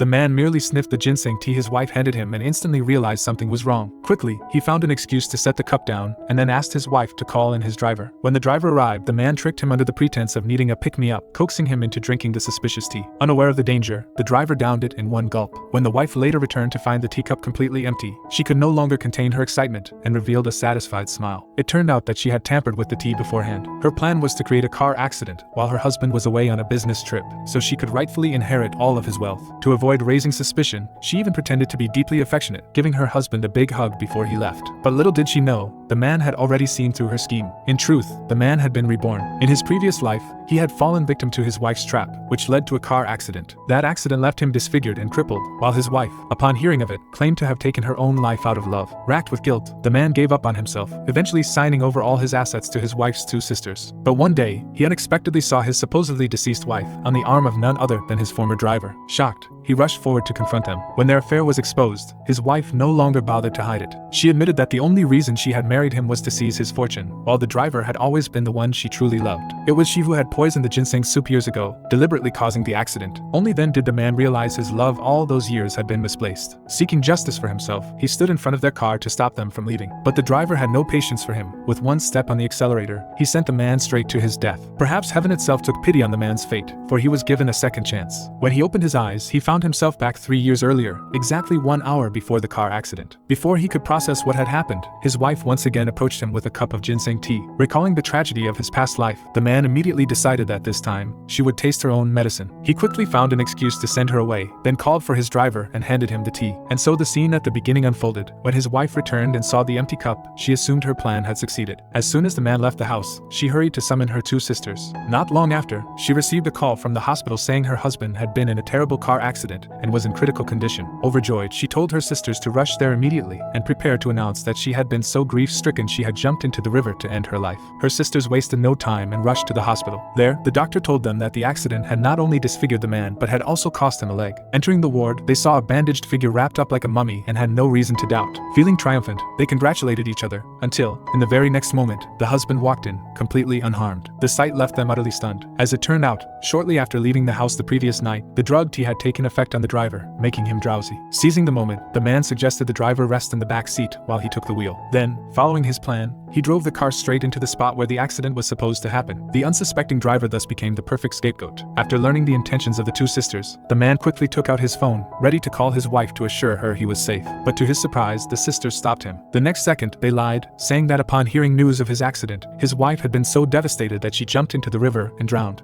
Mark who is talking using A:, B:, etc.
A: The man merely sniffed the ginseng tea his wife handed him and instantly realized something was wrong. Quickly, he found an excuse to set the cup down and then asked his wife to call in his driver. When the driver arrived, the man tricked him under the pretense of needing a pick-me-up, coaxing him into drinking the suspicious tea. Unaware of the danger, the driver downed it in one gulp. When the wife later returned to find the teacup completely empty, she could no longer contain her excitement and revealed a satisfied smile. It turned out that she had tampered with the tea beforehand. Her plan was to create a car accident while her husband was away on a business trip, so she could rightfully inherit all of his wealth. To avoid raising suspicion, she even pretended to be deeply affectionate, giving her husband a big hug before he left. But little did she know, the man had already seen through her scheme. In truth, the man had been reborn. In his previous life, he had fallen victim to his wife's trap, which led to a car accident. That accident left him disfigured and crippled, while his wife, upon hearing of it, claimed to have taken her own life out of love. Racked with guilt, the man gave up on himself, eventually signing over all his assets to his wife's two sisters. But one day, he unexpectedly saw his supposedly deceased wife on the arm of none other than his former driver. Shocked, he rushed forward to confront them. When their affair was exposed, his wife no longer bothered to hide it. She admitted that the only reason she had married him was to seize his fortune, while the driver had always been the one she truly loved. It was she who had poisoned the ginseng soup years ago, deliberately causing the accident. Only then did the man realize his love all those years had been misplaced. Seeking justice for himself, he stood in front of their car to stop them from leaving. But the driver had no patience for him. With one step on the accelerator, he sent the man straight to his death. Perhaps heaven itself took pity on the man's fate, for he was given a second chance. When he opened his eyes, he found himself back 3 years earlier, exactly 1 hour before the car accident. Before he could process what had happened, his wife once again approached him with a cup of ginseng tea. Recalling the tragedy of his past life, the man immediately decided that this time, she would taste her own medicine. He quickly found an excuse to send her away, then called for his driver and handed him the tea. And so the scene at the beginning unfolded. When his wife returned and saw the empty cup, she assumed her plan had succeeded. As soon as the man left the house, she hurried to summon her two sisters. Not long after, she received a call from the hospital saying her husband had been in a terrible car accident and was in critical condition. Overjoyed, she told her sisters to rush there immediately and prepare to announce that she had been so grief-stricken she had jumped into the river to end her life. Her sisters wasted no time and rushed to the hospital. There, the doctor told them that the accident had not only disfigured the man but had also cost him a leg. Entering the ward, they saw a bandaged figure wrapped up like a mummy and had no reason to doubt. Feeling triumphant, they congratulated each other, until, in the very next moment, the husband walked in, completely unharmed. The sight left them utterly stunned. As it turned out, shortly after leaving the house the previous night, the drugged tea had taken effect on the driver, making him drowsy. Seizing the moment, the man suggested the driver rest in the back seat while he took the wheel. Then, following his plan, he drove the car straight into the spot where the accident was supposed to happen. The unsuspecting driver thus became the perfect scapegoat. After learning the intentions of the two sisters, the man quickly took out his phone, ready to call his wife to assure her he was safe. But to his surprise, the sisters stopped him. The next second, they lied, saying that upon hearing news of his accident, his wife had been so devastated that she jumped into the river and drowned.